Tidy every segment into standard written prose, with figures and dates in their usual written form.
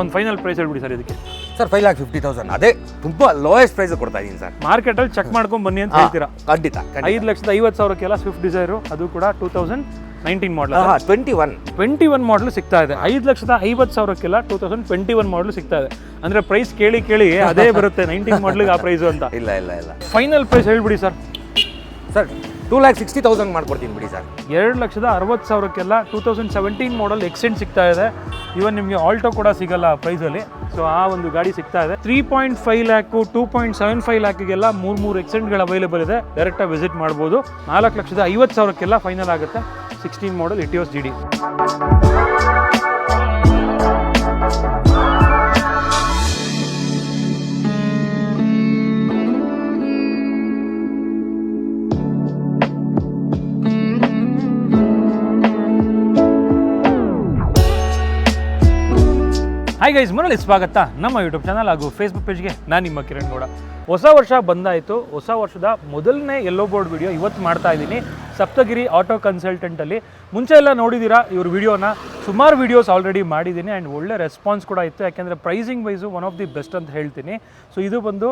ಒಂದು final price ಹೇಳ್ಬಿಡಿ sir ಇದಕ್ಕೆ. ಸರ್ 5,50,000 ಅದೇ ತುಂಬ ಲೋಯೆಸ್ಟ್ ಪ್ರೈಸ್ ಕೊಡ್ತಾ ಇದ್ದೀನಿ ಸರ್. ಮಾರ್ಕೆಟಲ್ಲಿ ಚೆಕ್ ಮಾಡ್ಕೊಂಡು ಬನ್ನಿ ಅಂತ ಹೇಳ್ತೀರಾ? ಖಂಡಿತ. 5,50,000ಕ್ಕೆಲ್ಲ ಸ್ವಿಫ್ಟ್ ಡಿಸೈರು, ಅದು ಕೂಡ 2019 ಮಾಡಲ್. 21 ಮಾಡಲ್ ಸಿಗ್ತಾ ಇದೆ. 5,50,000ಕ್ಕೆಲ್ಲ 2021 ಮಾಡಲ್ ಸಿಗ್ತಾ ಇದೆ. ಅಂದ್ರೆ ಪ್ರೈಸ್ ಕೇಳಿ ಅದೇ ಬರುತ್ತೆ 19 ಮಾಡಲ್ಗೆ ಆ ಪ್ರೈಸ್ ಅಂತ. ಇಲ್ಲ ಫೈನಲ್ ಪ್ರೈಸ್ ಹೇಳ್ಬಿಡಿ ಸರ್. ಸರ್ 2,60,000 ಮಾಡ್ಕೊಡ್ತೀನಿ ಬಿಡಿ ಸರ್. 2,60,000ಕ್ಕೆಲ್ಲ 2017 ಮಾಡಲ್ ಎಕ್ಸ್ಟೆಂಡ್ ಸಿಗ್ತಾ ಇದೆ. ಇವನ್ ನಿಮಗೆ ಆಲ್ಟೋ ಕೂಡ ಸಿಗಲ್ಲ ಪ್ರೈಸಲ್ಲಿ. ಸೊ ಆ ಒಂದು ಗಾಡಿ ಸಿಗ್ತಾ ಇದೆ. 3.5 ಲ್ಯಾಕ್, 2.75 ಲ್ಯಾಕ್ಗೆಲ್ಲ ಮೂರು ಎಕ್ಸ್ಟೆಂಡ್ಗಳು ಅವೈಲೇಬಲ್ ಇದೆ. ಡೈರೆಕ್ಟಾಗಿ ವಿಸಿಟ್ ಮಾಡ್ಬೋದು. 4,50,000ಕ್ಕೆಲ್ಲ ಫೈನಲ್ ಆಗುತ್ತೆ. 16 ಮಾಡಲ್ ಇಟಿಯೋಸ್ GD. ಹಾಯ್ ಗೈಸ್, ಮರಳಿ ಸ್ವಾಗತ ನಮ್ಮ ಯೂಟ್ಯೂಬ್ ಚಾನಲ್ ಹಾಗೂ ಫೇಸ್ಬುಕ್ ಪೇಜ್ಗೆ. ನಾನು ನಿಮ್ಮ ಕಿರಣ್ ಗೌಡ. ಹೊಸ ವರ್ಷ ಬಂದಾಯಿತು. ಹೊಸ ವರ್ಷದ ಮೊದಲನೇ ಯೆಲ್ಲೋ ಬೋರ್ಡ್ ವಿಡಿಯೋ ಇವತ್ತು ಮಾಡ್ತಾ ಇದ್ದೀನಿ ಸಪ್ತಗಿರಿ ಆಟೋ ಕನ್ಸಲ್ಟೆಂಟಲ್ಲಿ. ಮುಂಚೆ ಎಲ್ಲ ನೋಡಿದ್ದೀರಾ ಇವ್ರ ವಿಡಿಯೋನ. ಸುಮಾರು ವೀಡಿಯೋಸ್ ಆಲ್ರೆಡಿ ಮಾಡಿದ್ದೀನಿ ಆ್ಯಂಡ್ ಒಳ್ಳೆ ರೆಸ್ಪಾನ್ಸ್ ಕೂಡ ಇತ್ತು. ಯಾಕೆಂದರೆ pricing wise one of the best ಅಂತ ಹೇಳ್ತೀನಿ. ಸೊ ಇದು ಬಂದು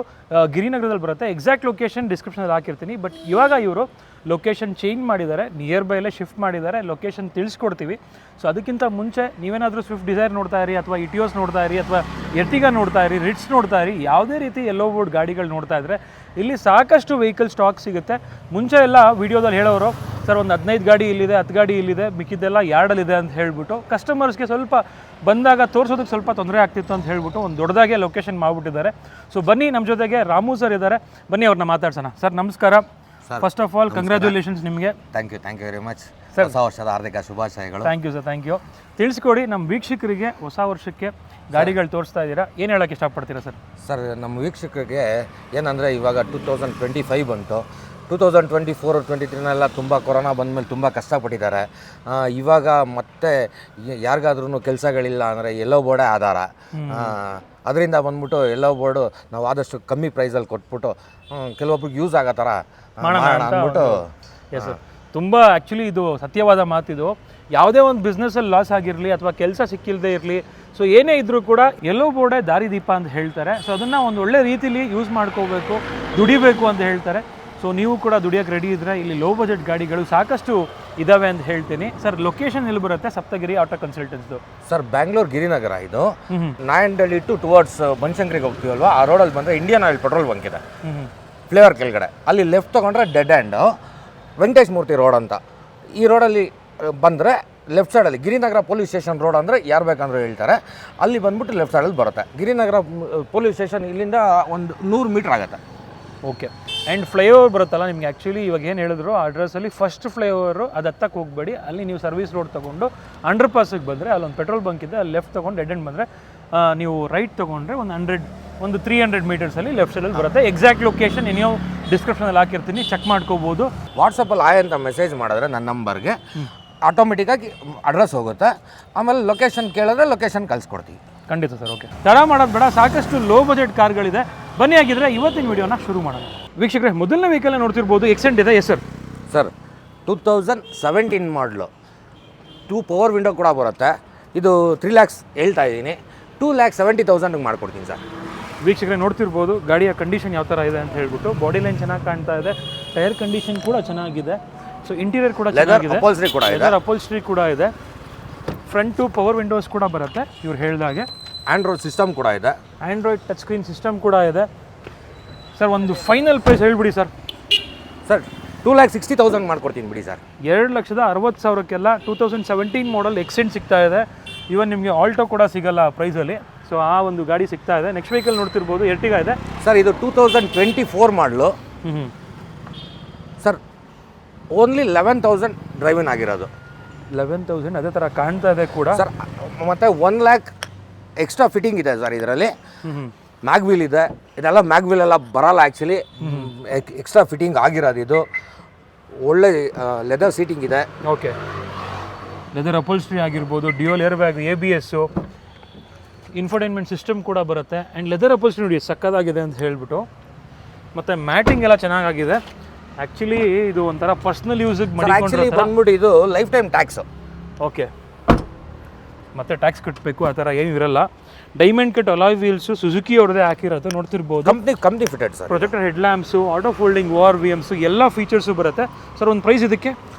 ಗಿರಿನಗರದಲ್ಲಿ ಬರುತ್ತೆ. ಎಕ್ಸಾಕ್ಟ್ ಲೊಕೇಶನ್ ಡಿಸ್ಕ್ರಿಪ್ಷನಲ್ಲಿ ಹಾಕಿರ್ತೀನಿ. ಬಟ್ ಇವಾಗ ಇವರು ಲೊಕೇಶನ್ ಚೇಂಜ್ ಮಾಡಿದ್ದಾರೆ, ನಿಯರ್ ಬೈಲೇ ಶಿಫ್ಟ್ ಮಾಡಿದ್ದಾರೆ. ಲೊಕೇಶನ್ ತಿಳಿಸ್ಕೊಡ್ತೀವಿ. ಸೊ ಅದಕ್ಕಿಂತ ಮುಂಚೆ ನೀವೇನಾದರೂ ಸ್ವಿಫ್ಟ್ ಡಿಸೈರ್ ನೋಡ್ತಾ ಇರಿ, ಅಥವಾ ಇಟಿಯೋಸ್ ನೋಡ್ತಾ ಇರಿ, ಅಥವಾ ಎರ್ಟಿಗಾ ನೋಡ್ತಾ ಇರಿ, ರಿಟ್ಸ್ ನೋಡ್ತಾ ಇರಿ, ಯಾವುದೇ ರೀತಿ ಯೆಲ್ಲೋ ಬೋರ್ಡ್ ಗಾಡಿಗಳು ನೋಡ್ತಾ ಇದ್ದರೆ ಇಲ್ಲಿ ಸಾಕಷ್ಟು ವೆಹಿಕಲ್ ಸ್ಟಾಕ್ ಸಿಗುತ್ತೆ. ಮುಂಚೆ ಎಲ್ಲ ವೀಡಿಯೋದಲ್ಲಿ ಹೇಳೋರು ಸರ್ ಒಂದು 15 ಗಾಡಿ ಇಲ್ಲಿದೆ, 10 ಗಾಡಿ ಇಲ್ಲಿದೆ, ಮಿಕ್ಕಿದ್ದೆಲ್ಲ ಯಾರ್ಡಲ್ಲಿದೆ ಅಂತ ಹೇಳ್ಬಿಟ್ಟು ಕಸ್ಟಮರ್ಸ್ಗೆ ಸ್ವಲ್ಪ ಬಂದಾಗ ತೋರಿಸೋದಕ್ಕೆ ಸ್ವಲ್ಪ ತೊಂದರೆ ಆಗ್ತಿತ್ತು ಅಂತ ಹೇಳ್ಬಿಟ್ಟು ಒಂದು ದೊಡ್ಡದಾಗೆ ಲೊಕೇಶನ್ ಮಾಡಿಬಿಟ್ಟಿದ್ದಾರೆ. ಸೊ ಬನ್ನಿ, ನಮ್ಮ ಜೊತೆಗೆ ರಾಮು ಸರ್ ಇದ್ದಾರೆ. ಬನ್ನಿ ಅವ್ರನ್ನ ಮಾತಾಡ್ಸೋಣ. ಸರ್ ನಮಸ್ಕಾರ. ಫಸ್ಟ್ ಆಫ್ ಆಲ್ ಕಂಗ್ರ್ಯಾಚುಲೇಷನ್ಸ್ ನಿಮಗೆ. Thank you very much. ಹೊಸ ವರ್ಷದ ಹಾರ್ದಿಕ ಶುಭಾಶಯಗಳು. Thank you sir, thank you. ತಿಳಿಸ್ಕೊಡಿ ನಮ್ಮ ವೀಕ್ಷಕರಿಗೆ, ಹೊಸ ವರ್ಷಕ್ಕೆ ಗಾಡಿಗಳು ತೋರಿಸ್ತಾ ಇದ್ದೀರಾ, ಏನು ಹೇಳೋಕ್ಕೆ ಇಷ್ಟಪಡ್ತೀರಾ ಸರ್? ಸರ್ ನಮ್ಮ ವೀಕ್ಷಕರಿಗೆ ಏನಂದರೆ ಇವಾಗ 2025 ಬಂತು. 2024, 2023 ತುಂಬ ಕೊರೋನಾ ಬಂದಮೇಲೆ ತುಂಬ ಕಷ್ಟಪಟ್ಟಿದ್ದಾರೆ. ಇವಾಗ ಮತ್ತೆ ಯಾರಿಗಾದ್ರೂ ಕೆಲಸಗಳಿಲ್ಲ ಅಂದರೆ ಯೆಲ್ಲೋ ಬೋರ್ಡೇ ಆಧಾರ. ಅದರಿಂದ ಬಂದ್ಬಿಟ್ಟು ಯೆಲ್ಲೋ ಬೋರ್ಡು ನಾವು ಆದಷ್ಟು ಕಮ್ಮಿ ಪ್ರೈಸಲ್ಲಿ ಕೊಟ್ಬಿಟ್ಟು ಕೆಲವೊಬ್ರಿಗೆ ಯೂಸ್ ಆಗೋ ಥರ ಮಾಡೋಣ ಅಂದ್ಬಿಟ್ಟು. ಎಸ್ ಸರ್, ತುಂಬ ಆ್ಯಕ್ಚುಲಿ ಇದು ಸತ್ಯವಾದ ಮಾತಿದು. ಯಾವುದೇ ಒಂದು ಬಿಸ್ನೆಸ್ಸಲ್ಲಿ ಲಾಸ್ ಆಗಿರಲಿ ಅಥವಾ ಕೆಲಸ ಸಿಕ್ಕಿಲ್ಲದೆ ಇರಲಿ, ಸೊ ಏನೇ ಇದ್ದರೂ ಕೂಡ ಯೆಲ್ಲೋ ಬೋರ್ಡೇ ದಾರಿದೀಪ ಅಂತ ಹೇಳ್ತಾರೆ. ಸೊ ಅದನ್ನು ಒಂದು ಒಳ್ಳೆ ರೀತಿಲಿ ಯೂಸ್ ಮಾಡ್ಕೋಬೇಕು, ದುಡಿಬೇಕು ಅಂತ ಹೇಳ್ತಾರೆ. ಸೊ ನೀವು ಕೂಡ ದುಡಿಯೋಕ್ಕೆ ರೆಡಿ ಇದ್ದರೆ ಇಲ್ಲಿ ಲೋ ಬಜೆಟ್ ಗಾಡಿಗಳು ಸಾಕಷ್ಟು ಇದ್ದಾವೆ ಅಂತ ಹೇಳ್ತೀನಿ. ಸರ್ ಲೊಕೇಶನ್ ಎಲ್ಲಿ ಬರುತ್ತೆ ಸಪ್ತಗಿರಿ ಆಟೋ ಕನ್ಸಲ್ಟೆನ್ಸ್ದು? ಸರ್ ಬ್ಯಾಂಗ್ಳೂರು ಗಿರಿನಗರ. ಇದು ನಾಯಂಡಳ್ಳಿ ಟು ಟುವರ್ಡ್ಸ್ ಬನಶಂಕರಿಗೆ ಹೋಗ್ತೀವಲ್ವಾ, ಆ ರೋಡಲ್ಲಿ ಬಂದರೆ ಇಂಡಿಯನ್ ಆಯಿಲ್ ಪೆಟ್ರೋಲ್ ಬಂಕ್ ಇದೆ, ಫ್ಲೇವರ್ ಕೆಳಗಡೆ. ಅಲ್ಲಿ ಲೆಫ್ಟ್ ತೊಗೊಂಡ್ರೆ dead and Venkatesh Murthy road ಅಂತ. ಈ ರೋಡಲ್ಲಿ ಬಂದರೆ ಲೆಫ್ಟ್ ಸೈಡಲ್ಲಿ ಗಿರಿನಗರ ಪೊಲೀಸ್ ಸ್ಟೇಷನ್ ರೋಡ್ ಅಂದರೆ ಯಾರು ಬೇಕಂದ್ರೆ ಹೇಳ್ತಾರೆ. ಅಲ್ಲಿ ಬಂದ್ಬಿಟ್ಟು ಲೆಫ್ಟ್ ಸೈಡಲ್ಲಿ ಬರುತ್ತೆ ಗಿರಿನಗರ ಪೊಲೀಸ್ ಸ್ಟೇಷನ್. ಇಲ್ಲಿಂದ ಒಂದು 100 ಮೀಟ್ರ್ ಆಗುತ್ತೆ. ಓಕೆ. ಆ್ಯಂಡ್ ಫ್ಲೈಓವರ್ ಬರುತ್ತಲ್ಲ ನಿಮ್ಗೆ, ಆ್ಯಕ್ಚುಲಿ ಇವಾಗ ಏನು ಹೇಳಿದ್ರು ಆ ಅಡ್ರೆಸ್ಸಲ್ಲಿ ಫಸ್ಟ್ ಫ್ಲೈಓವರು, ಅದು ಹತ್ತಕ್ಕೆ ಹೋಗಬೇಡಿ. ಅಲ್ಲಿ ನೀವು ಸರ್ವಿಸ್ ರೋಡ್ ತೊಗೊಂಡು ಅಂಡರ್ ಪಾಸಿಗೆ ಬಂದರೆ ಅಲ್ಲೊಂದು ಪೆಟ್ರೋಲ್ ಬಂಕ್ ಇದೆ, ಅಲ್ಲಿ ಲೆಫ್ಟ್ ತೊಗೊಂಡು ಡೆಡ್ ಎಂಡ್ ಬಂದರೆ ನೀವು ರೈಟ್ ತೊಗೊಂಡ್ರೆ ಒಂದು 300 ಮೀಟರ್ಸಲ್ಲಿ ಲೆಫ್ಟ್ ಸೈಡಲ್ಲಿ ಬರುತ್ತೆ. ಎಕ್ಸಾಕ್ಟ್ ಲೊಕೇಶನ್ ನೀವು ಡಿಸ್ಕ್ರಿಪ್ಷನಲ್ಲಿ ಹಾಕಿರ್ತೀನಿ, ಚೆಕ್ ಮಾಡ್ಕೋಬೋದು. ವಾಟ್ಸಪ್ಪಲ್ಲಿ ಆಯ್ ಅಂತ ಮೆಸೇಜ್ ಮಾಡಿದ್ರೆ ನನ್ನ ನಂಬರ್ಗೆ ಆಟೋಮೆಟಿಕ್ಕಾಗಿ ಅಡ್ರೆಸ್ ಹೋಗುತ್ತೆ. ಆಮೇಲೆ ಲೊಕೇಶನ್ ಕೇಳಿದ್ರೆ ಲೊಕೇಶನ್ ಕಳಿಸ್ಕೊಡ್ತೀವಿ. ಖಂಡಿತ ಸರ್. ಓಕೆ, ತಡ ಮಾಡೋದು ಬೇಡ, ಸಾಕಷ್ಟು ಲೋ ಬಜೆಟ್ ಕಾರ್ಗಳಿದೆ. ಬನ್ನಿ ಆಗಿದ್ರೆ ಇವತ್ತಿನ ವಿಡಿಯೋನ ಶುರು ಮಾಡೋಣ. ವೀಕ್ಷಕರೇ, ಮೊದಲನೇ ವೆಹಿಕಲ್ ನೋಡ್ತಿರ್ಬೋದು, ಎಕ್ಸೆಂಟ್ ಇದೆ. S sir. ಸರ್ 2017 ಮಾಡಲು, 2 ಪವರ್ ವಿಂಡೋ ಕೂಡ ಬರುತ್ತೆ. ಇದು 3 lakhs ಹೇಳ್ತಾ ಇದ್ದೀನಿ, 2,70,000 ಮಾಡ್ಕೊಡ್ತೀನಿ ಸರ್. ವೀಕ್ಷಕರೇ ನೋಡ್ತಿರ್ಬೋದು ಗಾಡಿಯ ಕಂಡೀಷನ್ ಯಾವ ಥರ ಇದೆ ಅಂತ ಹೇಳ್ಬಿಟ್ಟು. ಬಾಡಿ ಲೈನ್ ಚೆನ್ನಾಗಿ ಕಾಣ್ತಾ ಇದೆ, ಟೈರ್ ಕಂಡೀಷನ್ ಕೂಡ ಚೆನ್ನಾಗಿದೆ. ಸೊ ಇಂಟೀರಿಯರ್ ಕೂಡ ಚೆನ್ನಾಗಿದೆ, ಲೆದರ್ ಅಪೋಲ್ಸ್ಟ್ರಿ ಕೂಡ ಇದೆ. ಫ್ರಂಟ್ 2 ಪವರ್ ವಿಂಡೋಸ್ ಕೂಡ ಬರುತ್ತೆ ಇವ್ರು ಹೇಳಿದಾಗೆ. ಆಂಡ್ರಾಯ್ಡ್ ಸಿಸ್ಟಮ್ ಕೂಡ ಇದೆ, ಆಂಡ್ರಾಯ್ಡ್ ಟಚ್ ಸ್ಕ್ರೀನ್ ಸಿಸ್ಟಮ್ ಕೂಡ ಇದೆ. ಸರ್ ಒಂದು ಫೈನಲ್ ಪ್ರೈಸ್ ಹೇಳ್ಬಿಡಿ ಸರ್. ಸರ್ 2,60,000 ಮಾಡ್ಕೊಡ್ತೀನಿ ಬಿಡಿ ಸರ್. 2,60,000ಕ್ಕೆಲ್ಲ 2017 ಮಾಡಲ್ ಎಕ್ಸ್ಟೆಂಡ್ ಸಿಗ್ತಾ ಇದೆ. ಇವನ್ ನಿಮಗೆ ಆಲ್ಟೋ ಕೂಡ ಸಿಗಲ್ಲ ಪ್ರೈಸಲ್ಲಿ. ಸೊ ಆ ಒಂದು ಗಾಡಿ ಸಿಗ್ತಾ ಇದೆ. ನೆಕ್ಸ್ಟ್ ವೆಹಿಕಲ್ ನೋಡ್ತಿರ್ಬೋದು, ಎರ್ಟಿಗಾ ಇದೆ. ಸರ್ ಇದು 2024 ಮಾಡಲು. ಸರ್ ಓನ್ಲಿ 11,000 ಡ್ರೈವಿನ್ ಆಗಿರೋದು. 11,000 ಅದೇ ಥರ ಕಾಣ್ತಾ ಇದೆ ಕೂಡ ಸರ್. ಮತ್ತು 1 lakh ಎಕ್ಸ್ಟ್ರಾ ಫಿಟ್ಟಿಂಗ್ ಇದೆ ಸರ್ ಇದರಲ್ಲಿ. ಮ್ಯಾಗ್ವೀಲ್ ಇದೆ. ಇದೆಲ್ಲ ಮ್ಯಾಗ್ವೀಲ್ ಎಲ್ಲ ಬರಲ್ಲ ಆ್ಯಕ್ಚುಲಿ, ಎಕ್ಸ್ಟ್ರಾ ಫಿಟ್ಟಿಂಗ್ ಆಗಿರೋದು. ಇದು ಒಳ್ಳೆ ಲೆದರ್ ಸೀಟಿಂಗ್ ಇದೆ. ಓಕೆ, ಲೆದರ್ ಅಪೋಲ್ಸ್ಟ್ರಿ ಆಗಿರ್ಬೋದು, dual air bag, ABS, infotainment system ಕೂಡ ಬರುತ್ತೆ. ಆ್ಯಂಡ್ ಲೆದರ್ ಅಪೋಲ್ಸ್ಟ್ರಿ ನೋಡಿ ಸಕ್ಕದಾಗಿದೆ ಅಂತ ಹೇಳ್ಬಿಟ್ಟು. ಮತ್ತು ಮ್ಯಾಟಿಂಗ್ ಎಲ್ಲ ಚೆನ್ನಾಗಿದೆ. ಆ್ಯಕ್ಚುಲಿ ಇದು ಒಂಥರ ಪರ್ಸ್ನಲ್ ಯೂಸಿಗೆ ಬಂದ್ಬಿಟ್ಟು ಇದು ಲೈಫ್ ಟೈಮ್ ಟ್ಯಾಕ್ಸ್. ಓಕೆ, ಮತ್ತೆ ಟ್ಯಾಕ್ಸ್ ಕಟ್ಟಬೇಕು ಆ ಥರ ಏನೂ ಇರಲ್ಲ. Diamond cut alloy wheels Suzuki ಅವ್ರದ್ದೇ ಹಾಕಿರೋದು ನೋಡ್ತಿರ್ಬೋದು. Company fitted sir. Projector head lamps, auto folding ORVMs ಎಲ್ಲ ಫೀಚರ್ಸು ಬರುತ್ತೆ ಸರ್. ಒಂದು ಪ್ರೈಸ್ ಇದಕ್ಕೆ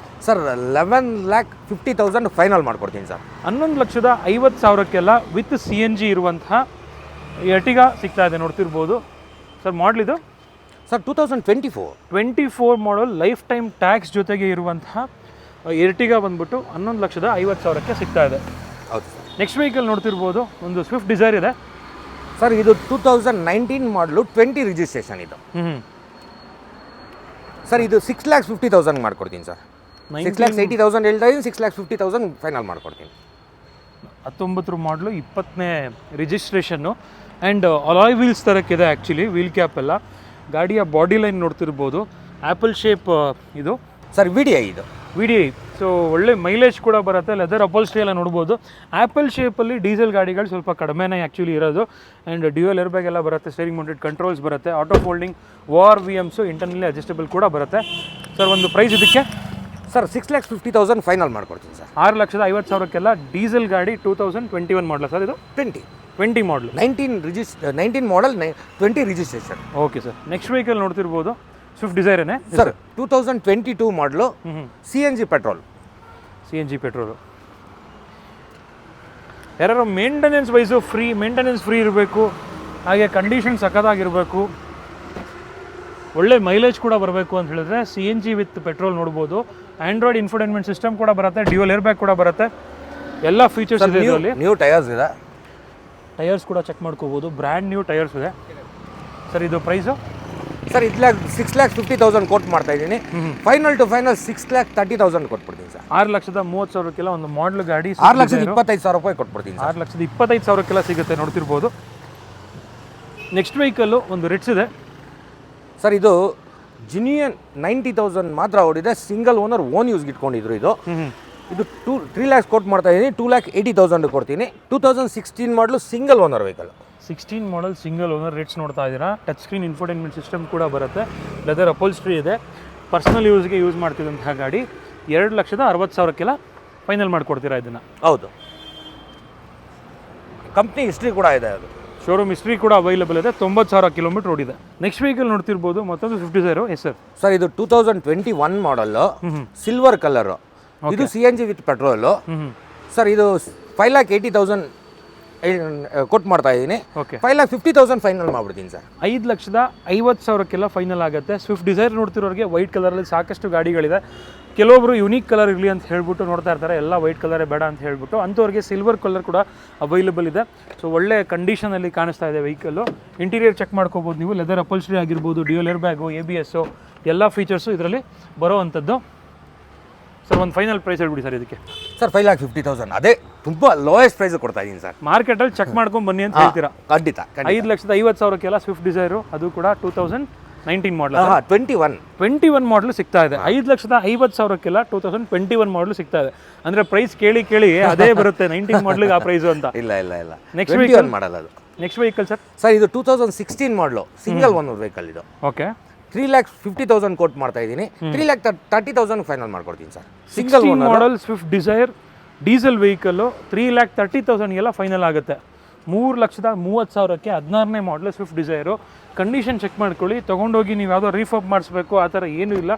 ಸರ್ 11,50,000 ಫೈನಲ್ ಮಾಡ್ಕೊಡ್ತೀನಿ ಸರ್. 11,50,000ಕ್ಕೆಲ್ಲ ವಿತ್ CNG ಇರುವಂತಹ ಎರ್ಟಿಗಾ ಸಿಗ್ತಾ ಇದೆ ನೋಡ್ತಿರ್ಬೋದು ಸರ್. ಮಾಡಲ್ ಇದು ಸರ್ 2024 ಮಾಡಲ್, ಲೈಫ್ ಟೈಮ್ ಟ್ಯಾಕ್ಸ್ ಜೊತೆಗೆ ಇರುವಂತಹ ಎರ್ಟಿಗಾ ಬಂದ್ಬಿಟ್ಟು 11,50,000ಕ್ಕೆ ಸಿಗ್ತಾ ಇದೆ. ಹೌದು ಸರ್. ನೆಕ್ಸ್ಟ್ ವೆಹಿಕಲ್ ನೋಡ್ತಿರ್ಬೋದು, ಒಂದು ಸ್ವಿಫ್ಟ್ ಡಿಸೈರ್ ಇದೆ ಸರ್. ಇದು 2019 ಮಾಡಲು 20 ರಿಜಿಸ್ಟ್ರೇಷನ್ ಇದು ಸರ್. ಇದು 6,50,000 ಮಾಡ್ಕೊಡ್ತೀನಿ ಸರ್. 6,80,000 ಹೇಳ್ತಾ ಇದ್ದೀನಿ, 6,50,000 ಫೈನಲ್ ಮಾಡ್ಕೊಡ್ತೀನಿ. 19 ಮಾಡಲು 20ನೇ ರಿಜಿಸ್ಟ್ರೇಷನ್ನು ಆ್ಯಂಡ್ ಅಲಾಯ್ ವೀಲ್ಸ್ ಥರಕ್ಕಿದೆ ಆ್ಯಕ್ಚುಲಿ. ವೀಲ್ ಕ್ಯಾಪ್ ಎಲ್ಲ, ಗಾಡಿಯ ಬಾಡಿ ಲೈನ್ ನೋಡ್ತಿರ್ಬೋದು, ಆ್ಯಪಲ್ ಶೇಪ್ ಇದು ಸರ್. VDI ಇದು VDI. ಸೊ ಒಳ್ಳೆ ಮೈಲೇಜ್ ಕೂಡ ಬರುತ್ತೆ. ಲೆದರ್ ಅಪೋಲ್ಸ್ಟ್ರಿ ಎಲ್ಲ ನೋಡ್ಬೋದು. ಆ್ಯಪಲ್ ಶೇಪಲ್ಲಿ ಡೀಸೆಲ್ ಗಾಡಿಗಳು ಸ್ವಲ್ಪ ಕಡಿಮೆನೇ ಆ್ಯಕ್ಚುಲಿ ಇರೋದು. ಆ್ಯಂಡ್ ಡ್ಯೂಯಲ್ ಏರ್ ಬ್ಯಾಗ್ ಎಲ್ಲ ಬರುತ್ತೆ, ಸ್ಟೇರಿಂಗ್ ಮೌಂಟೆಡ್ ಕಂಟ್ರೋಲ್ಸ್ ಬರುತ್ತೆ, auto folding ORVMs internally adjustable ಕೂಡ ಬರುತ್ತೆ ಸರ್. ಒಂದು ಪ್ರೈಸ್ ಇದಕ್ಕೆ ಸರ್ 6,50,000 ಫೈನಲ್ ಮಾಡ್ಕೊಡ್ತೀನಿ ಸರ್. 6,50,000ಕ್ಕೆಲ್ಲ ಡೀಸೆಲ್ ಗಾಡಿ. 2021 ಮಾಡಲ ಸರ್ ಇದು? 20 ಮಾಡಲು. 19 ಮಾಡಲ್ 20 registration. Okay sir. Next vehicle ನೋಡ್ತಿರ್ಬೋದು, ಸ್ವಿಫ್ಟ್ ಡಿಸೈರೇನೆ ಸರ್. 2022 ಮಾಡಲು CNG ಪೆಟ್ರೋಲ್. ಯಾರು ಮೇಂಟೆನೆನ್ಸ್ ವೈಸು ಮೇಂಟೆನೆನ್ಸ್ ಫ್ರೀ ಇರಬೇಕು, ಹಾಗೆ ಕಂಡೀಷನ್ ಸಖತ್ತಾಗಿರಬೇಕು, ಒಳ್ಳೆ ಮೈಲೇಜ್ ಕೂಡ ಬರಬೇಕು ಅಂತ ಹೇಳಿದ್ರೆ CNG ವಿತ್ ಪೆಟ್ರೋಲ್ ನೋಡ್ಬೋದು. ಆಂಡ್ರಾಯ್ಡ್ ಇನ್ಫೋಟೈನ್ಮೆಂಟ್ ಸಿಸ್ಟಮ್ ಕೂಡ ಬರುತ್ತೆ, ಡ್ಯೂಯಲ್ ಏರ್ ಬ್ಯಾಗ್ ಕೂಡ ಬರುತ್ತೆ, ಎಲ್ಲ ಫೀಚರ್ಸ್ ಇದೆ ಇದರಲ್ಲಿ. ನ್ಯೂ ಟೈರ್ಸ್ ಇದೆ. ಟೈರ್ಸ್ ಕೂಡ ಚೆಕ್ ಮಾಡ್ಕೋಬೋದು, ಬ್ರ್ಯಾಂಡ್ ನ್ಯೂ ಟೈರ್ಸ್ ಇದೆ ಸರ್. ಇದು ಪ್ರೈಸು ಸರ್ 6,50,000 ಕೋಟ್ ಮಾಡ್ತಾ ಇದ್ದೀನಿ. ಫೈನಲ್ 6,30,000 ಕೊಟ್ಬಿಡ್ತೀನಿ ಸರ್. 6,30,000ಕ್ಕೆಲ್ಲ ಒಂದು ಮಾಡಲ್ ಗಾಡಿ. 6,25,000 ರೂಪಾಯಿ ಕೊಟ್ಬಿಡ್ತೀನಿ. 6,25,000ಕ್ಕೆಲ್ಲ ಸಿಗುತ್ತೆ ನೋಡ್ತಿರ್ಬೋದು. ನೆಕ್ಸ್ಟ್ ವೆಹಿಕಲ್ಲು ಒಂದು ರಿಟ್ಸ್ ಇದೆ ಸರ್. ಇದು ಜಿನಿಯನ್ 90,000 ಮಾತ್ರ ಓಡಿದೆ, ಸಿಂಗಲ್ ಓನರ್, ಓನ್ ಯೂಸ್ಗೆ ಇಟ್ಕೊಂಡಿದ್ರು. ಇದು 3 lakhs ಕೋಟ್ ಮಾಡ್ತಾ ಇದ್ದೀನಿ, 2,80,000 ಕೊಡ್ತೀನಿ. 2016 ಮಾಡಲು ಸಿಂಗಲ್ ಓನರ್ ವೆಹಿಕಲ್. 16 ಮಾಡಲ್ ಸಿಂಗಲ್ ಓನರ್. ರೇಟ್ಸ್ ನೋಡ್ತಾ ಇದ್ದೀರಾ. ಟಚ್ ಸ್ಕ್ರೀನ್ ಇನ್ಫೋಟೈನ್ಮೆಂಟ್ ಸಿಸ್ಟಮ್ ಕೂಡ ಬರುತ್ತೆ, ಲೆದರ್ ಅಪೋಲ್ಸ್ಟ್ರಿ ಇದೆ, ಪರ್ಸನಲ್ ಯೂಸ್ಗೆ ಯೂಸ್ ಮಾಡ್ತಿದ್ದಂತಹ ಗಾಡಿ. 2,60,000ಕ್ಕೆಲ್ಲ ಫೈನಲ್ ಮಾಡಿಕೊಡ್ತೀರಾ ಇದನ್ನು? ಹೌದು. ಕಂಪ್ನಿ ಹಿಸ್ಟ್ರಿ ಕೂಡ ಇದೆ, ಅದು ಶೋರೂಮ್ ಹಿಸ್ಟ್ರಿ ಕೂಡ ಅವೈಲೇಬಲ್ ಇದೆ. 90,000 ಕಿಲೋಮೀಟರ್ ಓಡಿದೆ. ನೆಕ್ಸ್ಟ್ ವೆಹಿಕಲ್ ನೋಡ್ತಿರ್ಬೋದು, ಮತ್ತೊಂದು Swift Dzire. S sir. Sir ಇದು 2021 ಮಾಡಲ್ಲು, ಸಿಲ್ವರ್ ಕಲರು. ಇದು CNG ವಿತ್ ಪೆಟ್ರೋಲು ಸರ್. ಇದು 5,80,000 ಕೊಟ್ಟು ಮಾಡ್ತಾ ಇದ್ದೀನಿ. 5,50,000 ಫೈನಲ್ ಮಾಡ್ಬಿಡ್ತೀನಿ ಸರ್. 5,50,000ಕ್ಕೆಲ್ಲ ಫೈನಲ್ ಆಗುತ್ತೆ. ಸ್ವಿಫ್ಟ್ ಡಿಸೈರ್ ನೋಡ್ತಿರೋರಿಗೆ ವೈಟ್ ಕಲರಲ್ಲಿ ಸಾಕಷ್ಟು ಗಾಡಿಗಳಿದೆ. ಕೆಲವೊಬ್ರು ಯುನೀಕ್ ಕಲರ್ ಇರಲಿ ಅಂತ ಹೇಳ್ಬಿಟ್ಟು ನೋಡ್ತಾ ಇರ್ತಾರೆ, ಎಲ್ಲ ವೈಟ್ ಕಲರೇ ಬೇಡ ಅಂತ ಹೇಳ್ಬಿಟ್ಟು. ಅಂಥವ್ರಿಗೆ ಸಿಲ್ವರ್ ಕಲರ್ ಕೂಡ ಅವೈಲೇಬಲ್ ಇದೆ. ಸೊ ಒಳ್ಳೆ ಕಂಡೀಷನಲ್ಲಿ ಕಾಣಿಸ್ತಾ ಇದೆ ವೆಹಿಕಲ್ಲು. ಇಂಟೀರಿಯರ್ ಚೆಕ್ ಮಾಡ್ಕೋಬೋದು ನೀವು. ಲೆದರ್ ಅಪೋಲ್ಸ್ಟ್ರಿ ಆಗಿರ್ಬೋದು, ಡ್ಯೂಯಲ್ ಏರ್ ಬ್ಯಾಗು, ABS ಎಲ್ಲ ಫೀಚರ್ಸು ಇದರಲ್ಲಿ ಬರೋ ಅಂಥದ್ದು ಸರ್. ಒಂದು ಫೈನಲ್ ಪ್ರೈಸ್ ಹೇಳ್ಬಿಡಿ ಸರ್ ಇದಕ್ಕೆ. ಸರ್ 5,50,000 ಅದೇ ತುಂಬ ಲೋಯೆಸ್ಟ್ ಪ್ರೈಸ್ ಕೊಡ್ತಾ ಇದ್ದೀನಿ ಸರ್. ಮಾರ್ಕೆಟಲ್ಲಿ ಚೆಕ್ ಮಾಡ್ಕೊಂಡು ಬನ್ನಿ ಅಂತ ಹೇಳ್ತೀರಾ? ಖಂಡಿತ. 5,50,000ಕ್ಕೆಲ್ಲ ಸ್ವಿಫ್ಟ್ ಡಿಸೈರು, ಅದು ಕೂಡ 2019 ಮಾಡಲ್. 21 ಮಾಡಲು ಸಿಗ್ತಾ ಇದೆ. 5,50,000ಕ್ಕೆಲ್ಲ 2021 ಮಾಡಲು ಸಿಗ್ತಾ ಇದೆ. ಅಂದರೆ ಪ್ರೈಸ್ ಕೇಳಿ ಅದೇ ಬರುತ್ತೆ 19 ಮಾಡಲಿಗೆ ಆ ಪ್ರೈಸು ಅಂತ. ಇಲ್ಲ. ನೆಕ್ಸ್ಟ್ ವೆಹಿಕಲ್ ಮಾಡಲ್ಲ ಅದು. Next vehicle sir. ಸರ್ ಇದು 2016 ಮಾಡಲು ಸಿಂಗಲ್ ಓನರ್ ವೆಹಿಕಲ್ ಇದು. ಓಕೆ. 3,50,000 ಕೋಟ್ ಮಾಡ್ತಾ ಇದ್ದೀನಿ. 3,30,000 ಫೈನಲ್ ಮಾಡ್ಕೊಡ್ತೀನಿ sir. Single model Swift Dzire diesel vehicle 3,30,000ಗೆಲ್ಲ ಫೈನಲ್ ಆಗುತ್ತೆ. 3,30,000ಕ್ಕೆ 16ನೇ ಮಾಡಲು ಸ್ವಿಫ್ಟ್ ಡಿಸೈರು. ಕಂಡೀಷನ್ ಚೆಕ್ ಮಾಡ್ಕೊಳ್ಳಿ. ತೊಗೊಂಡೋಗಿ ನೀವು ಯಾವುದೋ ರೀಫಬ್ ಮಾಡಿಸ್ಬೇಕು ಆ ಥರ ಏನೂ ಇಲ್ಲ,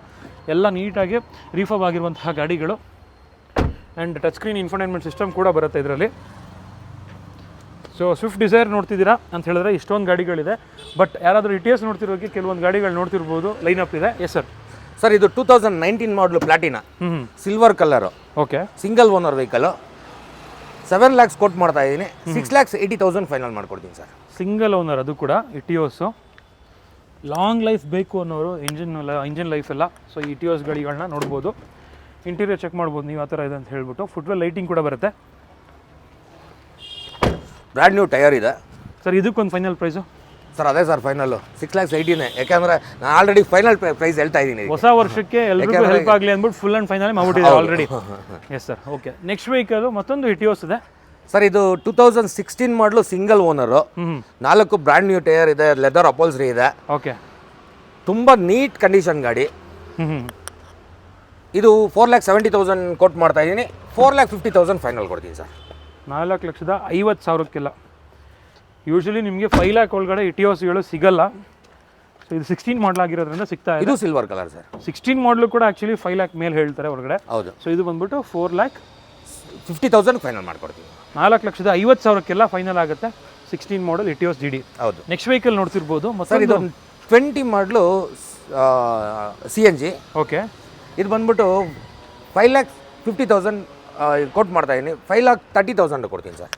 ಎಲ್ಲ ನೀಟಾಗಿ ರೀಫಬ್ ಆಗಿರುವಂತಹ ಗಾಡಿಗಳು. And touch screen infotainment system ಕೂಡ ಬರುತ್ತೆ ಇದರಲ್ಲಿ. ಸೊ ಸ್ವಿಫ್ಟ್ ಡಿಸೈರ್ ನೋಡ್ತಿದ್ದೀರಾ ಅಂತ ಹೇಳಿದ್ರೆ ಇಷ್ಟೊಂದು ಗಾಡಿಗಳಿದೆ. ಬಟ್ ಯಾರಾದರೂ ETS ನೋಡ್ತಿರೋಕ್ಕೆ ಕೆಲವೊಂದು ಗಾಡಿಗಳು ನೋಡ್ತಿರ್ಬೋದು, ಲೈನಪ್ ಇದೆ. S sir. ಸರ್ ಇದು 2019 model platina, silver colour. Okay. Single owner vehicle. 7 lakhs quote ಮಾಡ್ತಾ ಇದ್ದೀನಿ. 6,80,000 ಫೈನಲ್ ಮಾಡ್ಕೊಡ್ತೀನಿ ಸರ್. ಸಿಂಗಲ್ ಓನರ್, ಅದು ಕೂಡ ETOS. ಲಾಂಗ್ ಲೈಫ್ ಬೇಕು ಅನ್ನೋರು, ಇಂಜಿನ್ ಲೈಫ್ ಎಲ್ಲ. ಸೊ ETOS ಗಾಡಿಗಳನ್ನ ನೋಡ್ಬೋದು. ಇಂಟೀರಿಯರ್ ಚೆಕ್ ಮಾಡ್ಬೋದು ನೀವು, ಆ ಥರ ಇದೆ ಅಂತ ಹೇಳ್ಬಿಟ್ಟು. ಫುಟ್ವೆಲ್ ಲೈಟಿಂಗ್ ಕೂಡ ಬರುತ್ತೆ. ಬ್ರ್ಯಾಂಡ್ ನ್ಯೂ ಟೈರ್ ಇದೆ ಸರ್. ಇದಕ್ಕೊಂದು ಫೈನಲ್ ಪ್ರೈಸು ಸರ್? ಅದೇ ಸರ್ ಫೈನಲ್ಲು 6,80,000. ಯಾಕೆಂದರೆ ನಾನು ಆಲ್ರೆಡಿ ಫೈನಲ್ ಪ್ರೈಸ್ ಹೇಳ್ತಾ ಇದ್ದೀನಿ. ಹೊಸ ವರ್ಷಕ್ಕೆ ಎಲ್ರಿಗೂ ಹೆಲ್ಪ್ ಆಗಲಿ ಅಂದ್ಬಿಟ್ಟು ಫುಲ್ ಆ್ಯಂಡ್ ಫೈನಲ್ ಮಾಡ್ಬಿಟ್ಟಿದೆ already. Yes sir. Okay. Next vehicle ಮತ್ತೊಂದು ETOS ಇದೆ ಸರ್. ಇದು 2016 model single owner. 4 brand new tyre ಇದೆ, ಲೆದರ್ ಅಪೋಲ್ಸ್ಟ್ರಿ ಇದೆ. ಓಕೆ. ತುಂಬ ನೀಟ್ ಕಂಡೀಷನ್ ಗಾಡಿ. ಇದು 4,70,000 ಕೋಟ್ ಮಾಡ್ತಾ ಇದ್ದೀನಿ. 4,50,000 ಫೈನಲ್ ಕೊಡ್ತೀನಿ ಸರ್. 4,50,000ಕ್ಕೆಲ್ಲ. ಯೂಶ್ವಲಿ ನಿಮಗೆ 5 ಲ್ಯಾಕ್ ಒಳಗಡೆ ಇಟಿಯೋಸ್ಗಳು ಸಿಗಲ್ಲ. ಸೊ ಇದು 16 ಮಾಡಲ್ ಆಗಿರೋದ್ರಿಂದ ಸಿಗ್ತಾ ಇದೆ. ಇದು ಸಿಲ್ವರ್ ಕಲರ್ ಸರ್. 16 ಮಾಡಲು ಕೂಡ ಆ್ಯಕ್ಚುಲಿ 5 ಲ್ಯಾಕ್ ಮೇಲೆ ಹೇಳ್ತಾರೆ ಹೊರಗಡೆ. ಹೌದು. ಸೊ ಇದು ಬಂದ್ಬಿಟ್ಟು 4,50,000 ಫೈನಲ್ ಮಾಡ್ಕೊಡ್ತೀವಿ. 4,50,000ಕ್ಕೆಲ್ಲ ಫೈನಲ್ ಆಗುತ್ತೆ. 16 ಮಾಡಲ್ ಇಟಿಯೋಸ್ GD. ಹೌದು. ನೆಕ್ಸ್ಟ್ ವೆಹಿಕಲ್ ನೋಡ್ತಿರ್ಬೋದು. ಸರ್ ಇದು 20 ಮಾಡಲು CNG. ಓಕೆ. ಇದು ಬಂದ್ಬಿಟ್ಟು 5,50,000 ಕೊಟ್ಟು ಮಾಡ್ತಾ ಇದ್ದೀನಿ. 5,30,000 ಕೊಡ್ತೀನಿ sir.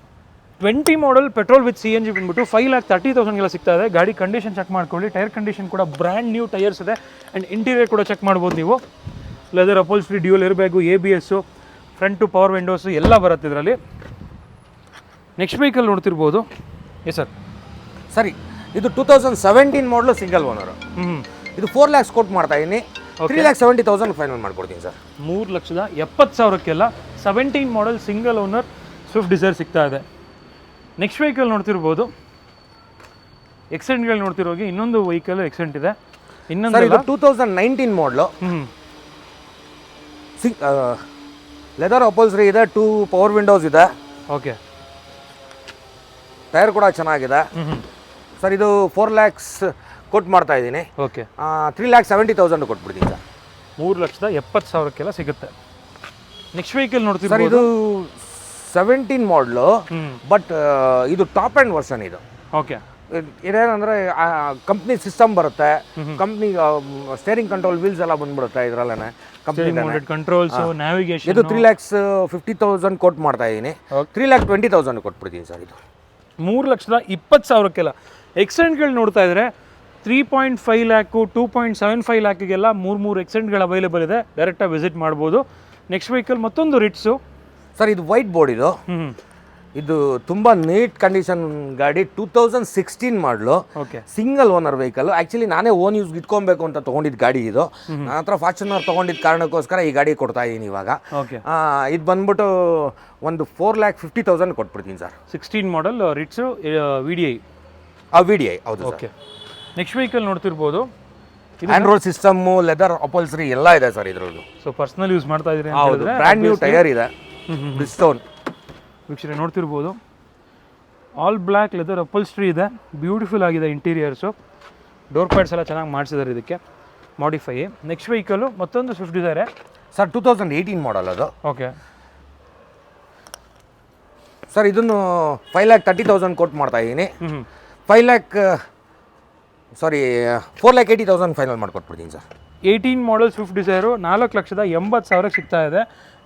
20 model petrol with CNG ಬಂದ್ಬಿಟ್ಟು 5,30,000ಗೆಲ್ಲ ಸಿಗ್ತಾ ಇದೆ. ಗಾಡಿ ಕಂಡೀಷನ್ ಚೆಕ್ ಮಾಡ್ಕೊಳ್ಳಿ. ಟೈರ್ ಕಂಡೀಷನ್ ಕೂಡ ಬ್ರ್ಯಾಂಡ್ ನ್ಯೂ ಟೈರ್ಸ್ ಇದೆ. ಆ್ಯಂಡ್ ಇಂಟೀರಿಯರ್ ಕೂಡ ಚೆಕ್ ಮಾಡ್ಬೋದು ನೀವು. ಲೆದರ್ ಅಪೋಲ್ಸ್ಟ್ರಿ, ಡ್ಯೂಯಲ್ ಇರಬೇಕು, ABS, front two power windows ಎಲ್ಲ ಬರುತ್ತೆ ಇದರಲ್ಲಿ. ನೆಕ್ಸ್ಟ್ ವೆಹಿಕಲ್ ನೋಡ್ತಿರ್ಬೋದು. Yes sir. ಸರಿ, ಇದು 2017 ಮಾಡಲು ಸಿಂಗಲ್ ಓನರು. ಇದು 4 lakhs ಕೊಟ್ಟು ಮಾಡ್ತಾ ಇದ್ದೀನಿ. 3,70,000 ಫೈನಲ್ ಮಾಡ್ಕೊಡ್ತೀನಿ ಸರ್. 3,70,000ಕ್ಕೆಲ್ಲ 17 model single owner Swift Dzire ಸಿಗ್ತಾ ಇದೆ. ನೆಕ್ಸ್ಟ್ ವೆಹಿಕಲ್ ನೋಡ್ತಿರ್ಬೋದು. ಎಕ್ಸೆಂಟ್ಗಳು ನೋಡ್ತಿರೋಗಿ ಇನ್ನೊಂದು ವೆಹಿಕಲ್ ಎಕ್ಸೆಂಟ್ ಇದೆ. ಇನ್ನೊಂದು 2019 ಮಾಡಲು. ಲೆದರ್ ಅಪೋಲ್ಸ್ರಿ ಇದೆ, 2 ಪವರ್ ವಿಂಡೋಸ್ ಇದೆ. ಓಕೆ. ಟೈರ್ ಕೂಡ ಚೆನ್ನಾಗಿದೆ ಸರ್. ಇದು 4 lakhs ಕೊಟ್ಟು ಮಾಡ್ತಾ ಇದ್ದೀನಿ. ಓಕೆ. 3,70,000 ಕೊಟ್ಬಿಡ್ತೀನಿ ಸರ್. 3,70,000ಕ್ಕೆಲ್ಲ ಸಿಗುತ್ತೆ. ನೆಕ್ಸ್ಟ್ ವೆಹಿಕಲ್ ನೋಡ್ತೀವಿ ಸರ್. ಇದು 17 ಮಾಡಲು, ಬಟ್ ಇದು ಟಾಪ್ ಆ್ಯಂಡ್ ವರ್ಷನ್ ಇದು. ಓಕೆ. ಇದೇನಂದರೆ ಕಂಪ್ನಿ ಸಿಸ್ಟಮ್ ಬರುತ್ತೆ, ಕಂಪ್ನಿ ಸ್ಟೇರಿಂಗ್ ಕಂಟ್ರೋಲ್ ವೀಲ್ಸ್ ಎಲ್ಲ ಬಂದ್ಬಿಡುತ್ತೆ ಇದರಲ್ಲೇ. Company controls, navigation. ಇದು 3,50,000 ಕೊಟ್ಟು ಮಾಡ್ತಾ ಇದ್ದೀನಿ. 3,20,000 ಕೊಟ್ಬಿಡ್ತೀನಿ ಸರ್. ಇದು 3,20,000ಕ್ಕೆಲ್ಲ ಎಕ್ಸೆಂಟ್ಗಳು ನೋಡ್ತಾ ಇದ್ದಾರೆ. 3.5 ಲ್ಯಾಕು, 2.75 ಲ್ಯಾಕಿಗೆಲ್ಲ 3 ಎಕ್ಸೆಂಟ್ಗಳು ಅವೈಲೇಬಲ್ ಇದೆ. ಡೈರೆಕ್ಟಾಗಿ ವಿಸಿಟ್ ಮಾಡ್ಬೋದು. ನೆಕ್ಸ್ಟ್ ವೆಹಿಕಲ್ ಮತ್ತೊಂದು ರಿಟ್ಸು ಸರ್. ಇದು ವೈಟ್ ಬೋರ್ಡ್. ಇದು ತುಂಬ ನೀಟ್ ಕಂಡೀಷನ್ ಗಾಡಿ. 2016 ಮಾಡಲು. Okay. Single owner vehicle. Actually ನಾನೇ ಓನ್ ಯೂಸ್ಗೆ ಇಟ್ಕೊಬೇಕು ಅಂತ ತೊಗೊಂಡಿದ್ದು ಗಾಡಿ ಇದು. ನನ್ನ ಹತ್ರ ಫಾರ್ಚುನರ್ ತೊಗೊಂಡಿದ್ದ ಕಾರಣಕ್ಕೋಸ್ಕರ ಈ ಗಾಡಿ ಕೊಡ್ತಾ ಇದ್ದೀನಿ ಇವಾಗ. ಓಕೆ. ಇದು ಬಂದ್ಬಿಟ್ಟು ಒಂದು 4,50,000 ಕೊಟ್ಬಿಡ್ತೀನಿ ಸರ್. 16 ಮಾಡಲ್ ರಿಟ್ಸು VDI. VDI ಹೌದು. ಓಕೆ. ನೆಕ್ಸ್ಟ್ ವೆಹಿಕಲ್ ನೋಡ್ತಿರ್ಬೋದು. ಆಂಡ್ರಾಯ್ಡ್ ಸಿಸ್ಟಮ್ಮು, ಲೆದರ್ ಅಪೋಲ್ಸ್ರಿ ಎಲ್ಲ ಇದೆ ಸರ್ ಇದ್ರದ್ದು. ಸೊ ಪರ್ಸನಲ್ ಯೂಸ್ ಮಾಡ್ತಾ ಇದ್ದೀರಿ? ಹೌದು. ಬ್ರ್ಯಾಂಡ್ ನ್ಯೂ ಟೈರ್ ಇದೆ. ಬ್ರಿಸ್ಟೋನ್ ವೀಕ್ಷಕರೇ ನೋಡ್ತಿರ್ಬೋದು. ಆಲ್ ಬ್ಲ್ಯಾಕ್ ಲೆದರ್ ಅಪೋಲ್ಸ್ಟ್ರಿ ಇದೆ. ಬ್ಯೂಟಿಫುಲ್ ಆಗಿದೆ ಇಂಟೀರಿಯರ್ಸು. ಡೋರ್ ಪ್ಯಾಡ್ಸ್ ಎಲ್ಲ ಚೆನ್ನಾಗಿ ಮಾಡಿಸಿದ್ದಾರೆ ಇದಕ್ಕೆ, ಮಾಡಿಫೈ. ನೆಕ್ಸ್ಟ್ ವೆಹಿಕಲು ಮತ್ತೊಂದು ಸ್ವಿಫ್ಟ್ ಡಿಸೈರೆ ಸರ್. 2018 ಮಾಡಲ್ ಅದು. ಓಕೆ. ಸರ್ ಇದನ್ನು 5,30,000 ಕೊಟ್ಟು ಮಾಡ್ತಾ ಇದ್ದೀನಿ. 4,80,000 ಫೈನಲ್ ಮಾಡಿಕೊಟ್ಬಿಡ್ತೀನಿ ಸರ್. 18 ಮಾಡಲ್ ಸ್ವಿಫ್ಟ್ ಡಿಸೈರು 4,80,000 ಸಿಗ್ತಾ ಇದೆ.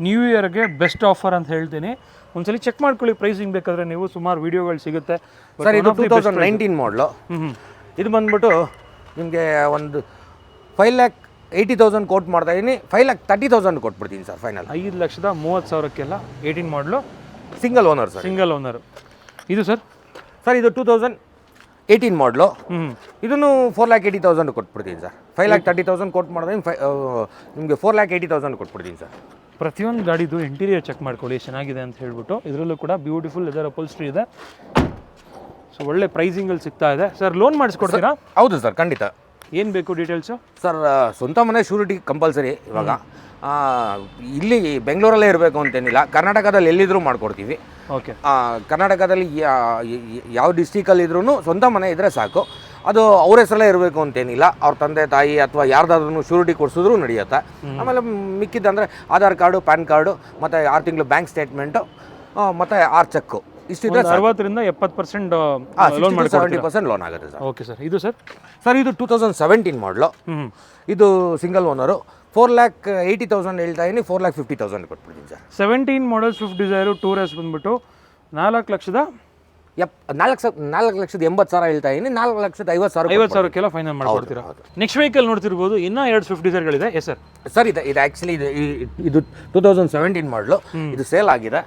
ನ್ಯೂ ಇಯರ್ಗೆ ಬೆಸ್ಟ್ ಆಫರ್ ಅಂತ ಹೇಳ್ತೀನಿ. ಒಂದ್ಸಲಿ ಚೆಕ್ ಮಾಡ್ಕೊಳ್ಳಿ ಪ್ರೈಸಿಂಗ್ ಬೇಕಾದರೆ ನೀವು. ಸುಮಾರು ವೀಡಿಯೋಗಳು ಸಿಗುತ್ತೆ ಸರ್. ಇದು 2019 ಮಾಡಲು. ಇದು ಬಂದ್ಬಿಟ್ಟು ನಿಮಗೆ ಒಂದು 5,80,000 ಕೊಟ್ಟು ಮಾಡ್ತಾ ಇದ್ದೀನಿ. 5,30,000 ಕೊಟ್ಬಿಡ್ತೀನಿ ಸರ್ ಫೈನಲ್. 5,30,000ಕ್ಕೆಲ್ಲ 18 ಮಾಡಲು single owner sir. Single owner. ಇದು ಸರ್. ಇದು 2018 ಮಾಡಲು. ಇದನ್ನು 4,80,000 ಕೊಟ್ಬಿಡ್ತೀನಿ ಸರ್. 5,30,000 ಕೊಟ್ಟು ಮಾಡಿದ್ರೆ ನಿಮಗೆ 4,80,000 ಕೊಟ್ಬಿಡ್ತೀನಿ ಸರ್. ಪ್ರತಿಯೊಂದು ಗಾಡಿದು ಇಂಟೀರಿಯರ್ ಚೆಕ್ ಮಾಡ್ಕೊಳ್ಳಿ ಚೆನ್ನಾಗಿದೆ ಅಂತ ಹೇಳ್ಬಿಟ್ಟು. ಇದರಲ್ಲೂ ಕೂಡ ಬ್ಯೂಟಿಫುಲ್ ಲೆದರ್ ಅಪೋಲ್ಸ್ಟ್ರಿ ಇದೆ. ಸೊ ಒಳ್ಳೆ ಪ್ರೈಸಿಂಗಲ್ಲಿ ಸಿಗ್ತಾ ಇದೆ ಸರ್. ಲೋನ್ ಮಾಡಿಸ್ಕೊಡ್ತೀರಾ? ಹೌದು ಸರ್, ಖಂಡಿತ. ಏನು ಬೇಕು ಡೀಟೇಲ್ಸು? ಸರ್ ಸ್ವಂತ ಮನೆ ಶ್ಯೂರಿಟಿ ಕಂಪಲ್ಸರಿ ಇವಾಗ. ಇಲ್ಲಿ ಬೆಂಗಳೂರಲ್ಲೇ ಇರಬೇಕು ಅಂತೇನಿಲ್ಲ, ಕರ್ನಾಟಕದಲ್ಲಿ ಎಲ್ಲಿದ್ದರೂ ಮಾಡಿಕೊಡ್ತೀವಿ. ಓಕೆ. ಕರ್ನಾಟಕದಲ್ಲಿ ಯಾವ ಡಿಸ್ಟಿಕಲ್ಲಿ ಇದ್ರೂ ಸ್ವಂತ ಮನೆ ಇದ್ದರೆ ಸಾಕು. ಅದು ಅವ್ರ ಹೆಸರಲ್ಲೇ ಇರಬೇಕು ಅಂತೇನಿಲ್ಲ. ಅವ್ರ ತಂದೆ ತಾಯಿ ಅಥವಾ ಯಾರ್ದಾದ್ರೂ ಶ್ಯೂರಿಟಿ ಕೊಡಿಸಿದ್ರು ನಡೆಯುತ್ತೆ. ಆಮೇಲೆ ಮಿಕ್ಕಿದ್ದಂದರೆ ಆಧಾರ್ ಕಾರ್ಡು, ಪ್ಯಾನ್ ಕಾರ್ಡು, ಮತ್ತು 6 ತಿಂಗಳು ಬ್ಯಾಂಕ್ ಸ್ಟೇಟ್ಮೆಂಟು, ಮತ್ತು 6 ಚೆಕ್ಕು ಇಷ್ಟಿದ್ರೆ 60% 70% ಲೋನ್ ಮಾಡಿ 70% ಲೋನ್ ಆಗುತ್ತೆ ಸರ್. Okay sir. ಇದು ಸರ್. ಇದು 2017 ಮಾಡಲು. ಇದು ಸಿಂಗಲ್ ಓನರು. 4,80,000 ಹೇಳ್ತಾ ಇದ್ದೀನಿ. 4,50,000 ಕೊಟ್ಬಿಡ್ತೀನಿ sir. 17 model Swift Dzire Tour S ಬಂದ್ಬಿಟ್ಟು 4,80,000 ಹೇಳ್ತಾ ಇದ್ದೀನಿ. 4,50,000ಕ್ಕೆಲ್ಲ ಫೈನಲ್ ಮಾಡ್ಕೊಡ್ತೀರಾ? ನೆಕ್ಸ್ಟ್ ವೆಹಿಕಲ್ ನೋಡ್ತಿರ್ಬೋದು. ಇನ್ನೂ 2 ಸ್ವಿಫ್ಟ್ ಡಿಸೈರ್ಗಳಿದೆ. Yes sir. ಸರ್ ಇದು ಆ್ಯಕ್ಚುಲಿ ಇದು 2017 ಮಾಡಲು. ಇದು ಸೇಲ್ ಆಗಿದೆ.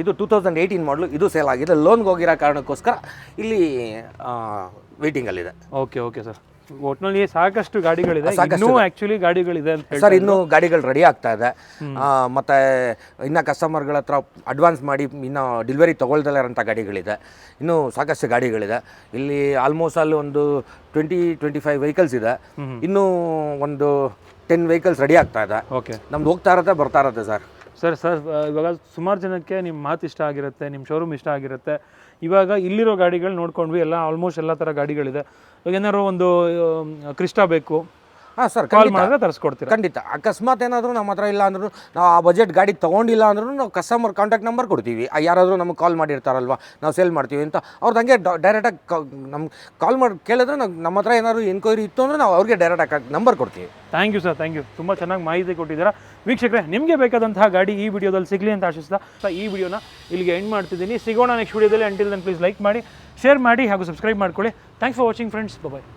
ಇದು 2018 ಮಾಡಲು. ಇದು ಸೇಲ್ ಆಗಿದೆ. ಲೋನ್ಗೆ ಹೋಗಿರೋ ಕಾರಣಕ್ಕೋಸ್ಕರ ಇಲ್ಲಿ ವೇಟಿಂಗಲ್ಲಿದೆ. ಓಕೆ. Okay sir. ಒಟ್ಟಿನಲ್ಲಿ ಸಾಕಷ್ಟು ಗಾಡಿಗಳಿದೆ. ಇನ್ನೂ ಆ್ಯಕ್ಚುಲಿ ಗಾಡಿಗಳಿದೆ ಅಂತ ಸರ್. ಇನ್ನೂ ಗಾಡಿಗಳು ರೆಡಿ ಆಗ್ತಾ ಇದೆ. ಮತ್ತು ಇನ್ನು ಕಸ್ಟಮರ್ಗಳ ಹತ್ರ ಅಡ್ವಾನ್ಸ್ ಮಾಡಿ ಇನ್ನು ಡೆಲಿವರಿ ತೊಗೊಳ್ದಲ್ಲೇ ಇರೋಂಥ ಗಾಡಿಗಳಿದೆ. ಇನ್ನೂ ಸಾಕಷ್ಟು ಗಾಡಿಗಳಿದೆ ಇಲ್ಲಿ. ಆಲ್ಮೋಸ್ಟ್ ಅಲ್ಲಿ ಒಂದು 20-25 ವೆಹಿಕಲ್ಸ್ ಇದೆ. ಇನ್ನೂ ಒಂದು 10 ವೆಹಿಕಲ್ಸ್ ರೆಡಿ ಆಗ್ತಾ ಇದೆ. ಓಕೆ. ನಮ್ದು ಹೋಗ್ತಾ ಇರುತ್ತೆ, ಬರ್ತಾ ಇರುತ್ತೆ ಸರ್. ಸರ್ ಇವಾಗ ಸುಮಾರು ಜನಕ್ಕೆ ನಿಮ್ಮ ಮಾತು ಇಷ್ಟ ಆಗಿರುತ್ತೆ, ನಿಮ್ಮ ಶೋರೂಮ್ ಇಷ್ಟ ಆಗಿರುತ್ತೆ. ಇವಾಗ ಇಲ್ಲಿರೋ ಗಾಡಿಗಳು ನೋಡ್ಕೊಂಡ್ವಿ, ಎಲ್ಲ ಆಲ್ಮೋಸ್ಟ್ ಎಲ್ಲ ಥರ ಗಾಡಿಗಳಿದೆ. ಇವಾಗ ಏನಾದ್ರು ಒಂದು ಕ್ರಿಸ್ಟಾ ಬೇಕು, ಹಾಂ ಸರ್, ಕಾಲ್ ಮಾಡಿದ್ರೆ ತರಿಸ್ಕೊಡ್ತೀರಾ? ಖಂಡಿತ. ಅಕಸ್ಮಾತ್ ಏನಾದರೂ ನಮ್ಮ ಹತ್ರ ಇಲ್ಲ ಅಂದ್ರೂ, ನಾವು ಆ ಬಜೆಟ್ ಗಾಡಿ ತೊಗೊಂಡಿಲ್ಲ ಅಂದ್ರೂ ನಾವು ಕಸ್ಟಮರ್ ಕಾಂಟ್ಯಾಕ್ಟ್ ನಂಬರ್ ಕೊಡ್ತೀವಿ. ಯಾರಾದರೂ ನಮಗೆ ಕಾಲ್ ಮಾಡಿರ್ತಾರಲ್ವ, ನಾವು ಸೇಲ್ ಮಾಡ್ತೀವಿ ಅಂತ, ಅವ್ರದ್ದು ಹಂಗೆ ಡೈರೆಕ್ಟಾಗಿ ನಮ್ಗೆ ಕಾಲ್ ಮಾಡಿ ಕೇಳಿದ್ರೆ ನಮ್ಮ ಹತ್ರ ಏನಾದರೂ ಎನ್ಕ್ವೈರಿ ಇತ್ತು ಅಂದರೆ ನಾವು ಅವ್ರಿಗೆ ಡೈರೆಕ್ಟಾಗಿ ನಂಬರ್ ಕೊಡ್ತೀವಿ. Thank you sir, thank you. ತುಂಬ ಚೆನ್ನಾಗಿ ಮಾಹಿತಿ ಕೊಟ್ಟಿದ್ದೀರಾ. ವೀಕ್ಷಕರೇ, ನಿಮಗೆ ಬೇಕಾದಂತಹ ಗಾಡಿ ಈ ವಿಡಿಯೋದಲ್ಲಿ ಸಿಗಲಿ ಅಂತ ಆಶಿಸ್ತಾ ಈ ವಿಡಿಯೋನ ಇಲ್ಲಿಗೆ ಎಂಡ್ ಮಾಡ್ತಿದ್ದೀನಿ. ಸಿಗೋಣ ನೆಕ್ಸ್ಟ್ ವಿಡಿಯೋದಲ್ಲಿ. ಅಂಟಿಲ್ ದೆನ್ ಪ್ಲೀಸ್ ಲೈಕ್ ಮಾಡಿ, ಶೇರ್ ಮಾಡಿ ಹಾಗೂ ಸಬ್ಸ್ಕ್ರೈಬ್ ಮಾಡ್ಕೊಳ್ಳಿ. Thanks for watching friends. Bye.